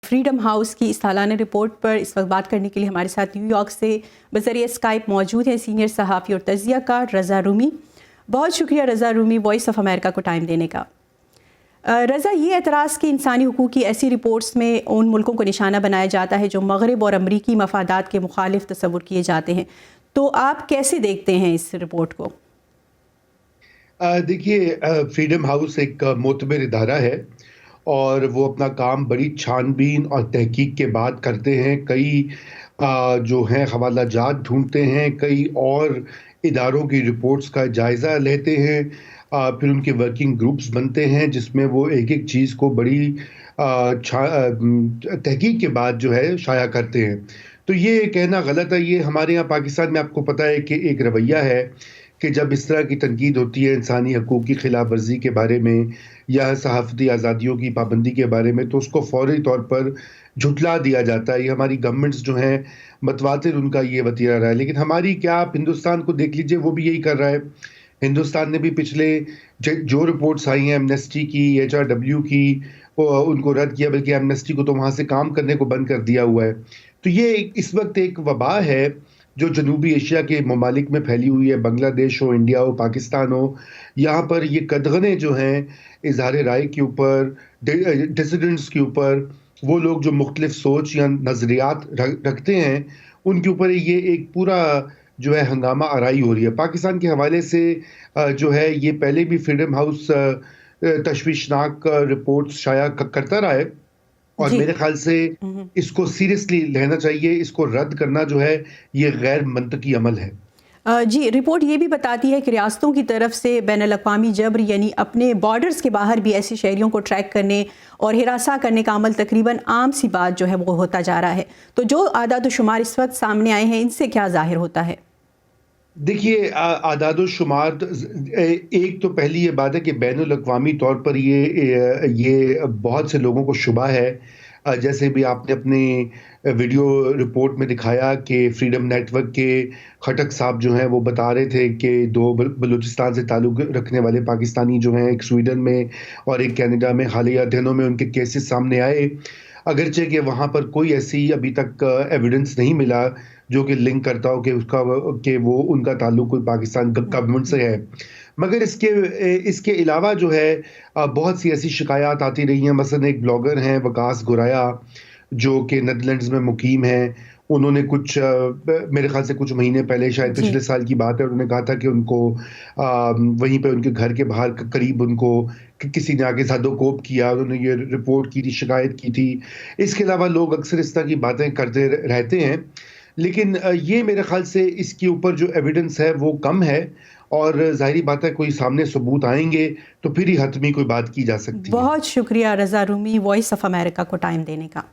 Freedom house की इस सालाना रिपोर्ट पर इस वक्त बात करने के लिए हमारे साथ न्यूयॉर्क से बज़रिए स्काइप मौजूद हैं सीनियर सहाफ़ी और तज़ियाकार रज़ा रूमी। बहुत शुक्रिया रज़ा रूमी वॉइस ऑफ अमेरिका को टाइम देने का। रज़ा, ये एतराज़ कि इंसानी हुकूक़ की ऐसी रिपोर्ट्स में उन मुल्कों को निशाना बनाया जाता है जो मग़रिब और अमरीकी मफादात के मुखालिफ तस्वुर किए जाते हैं, तो आप कैसे देखते हैं इस रिपोर्ट को? देखिए, फ्रीडम हाउस एक मोतबर इदारा है और वो अपना काम बड़ी छानबीन और तहकीक के बाद करते हैं। कई जो हैं हवालाजात ढूँढते हैं, कई और इदारों की रिपोर्ट्स का जायज़ा लेते हैं। फिर उनके वर्किंग ग्रुप्स बनते हैं जिसमें वो एक-एक चीज़ को बड़ी तहकीक के बाद जो है शाया करते हैं। तो ये कहना गलत है। ये हमारे यहाँ पाकिस्तान में आपको पता है कि एक रवैया है कि जब इस तरह की तनकीद होती है इंसानी हकूक़ की खिलाफ वर्जी के बारे में या सहाफ़ती आज़ादियों की पाबंदी के बारे में, तो उसको फ़ौरी तौर पर झुठला दिया जाता है। ये हमारी गवर्नमेंट्स जो हैं मतवातिर उनका ये वतीरा रहा है। लेकिन हमारी क्या, आप हिंदुस्तान को देख लीजिए, वो भी यही कर रहा है। हिंदुस्तान ने भी पिछले जो रिपोर्ट्स आई हैं एमनेस्टी की, HRW की, उनको रद्द किया, बल्कि एमनेस्टी को तो वहाँ से काम करने को बंद कर दिया हुआ है। तो ये इस वक्त एक वबा है जो जनूबी एशिया के ममालिक में फैली हुई है। बांग्लादेश हो, इंडिया हो, पाकिस्तान हो, यहाँ पर ये कदगने जो हैं इज़हार राय के ऊपर, डिसिडेंट्स के ऊपर, वो लोग जो मुख्तलिफ सोच या नज़रियात रखते हैं, उनके ऊपर ये एक पूरा जो है हंगामा आराई हो रही है। पाकिस्तान के हवाले से जो है ये पहले भी फ्रीडम हाउस तशवीशनाक रिपोर्ट्स शाया करता रहा है और मेरे ख्याल से इसको सीरियसली लेना चाहिए। इसको रद्द करना जो है ये गैर मंतकी अमल है। जी, रिपोर्ट ये भी बताती है कि रियासतों की तरफ से बैनुल-अक़वामी जबर यानी अपने बॉर्डर्स के बाहर भी ऐसे शहरियों को ट्रैक करने और हिरासा करने का अमल तकरीबन आम सी बात जो है वो होता जा रहा है। तो जो आदाद शुमार इस वक्त सामने आए हैं, इनसे क्या ज़ाहिर होता है? देखिए, आदाद शुमार एक तो पहली ये बात है कि बैनुल-अक़वामी तौर पर ये बहुत से लोगों को शुबा है। जैसे भी आपने अपने वीडियो रिपोर्ट में दिखाया कि फ्रीडम नेटवर्क के खटक साहब जो हैं वो बता रहे थे कि 2 बलूचिस्तान से ताल्लुक़ रखने वाले पाकिस्तानी जो हैं, एक स्वीडन में और एक कनाडा में, हालिया दिनों में उनके केसेस सामने आए। अगरचे कि वहाँ पर कोई ऐसी अभी तक एविडेंस नहीं मिला जो कि लिंक करता हो कि वो उनका ताल्लुक़ कोई पाकिस्तान गवर्नमेंट से है। मगर इसके अलावा जो है बहुत सी ऐसी शिकायत आती रही हैं। मसलन एक ब्लॉगर हैं वकास गुराया जो कि नेदरलैंड्स में मुकीम हैं। उन्होंने कुछ मेरे ख़्याल से कुछ महीने पहले, शायद पिछले साल की बात है, उन्होंने कहा था कि उनको वहीं पे उनके घर के बाहर करीब उनको किसी ने आके ज़ादोकोप किया। उन्होंने ये रिपोर्ट की थी, शिकायत की थी। इसके अलावा लोग अक्सर इस तरह की बातें करते रहते हैं। लेकिन ये मेरे ख़्याल से इसके ऊपर जो एविडेंस है वो कम है और ज़ाहिरी बात है कोई सामने सबूत आएँगे तो फिर ही हतमी कोई बात की जा सकती है। बहुत शुक्रिया रज़ा रूमी वॉइस ऑफ अमेरिका को टाइम देने का।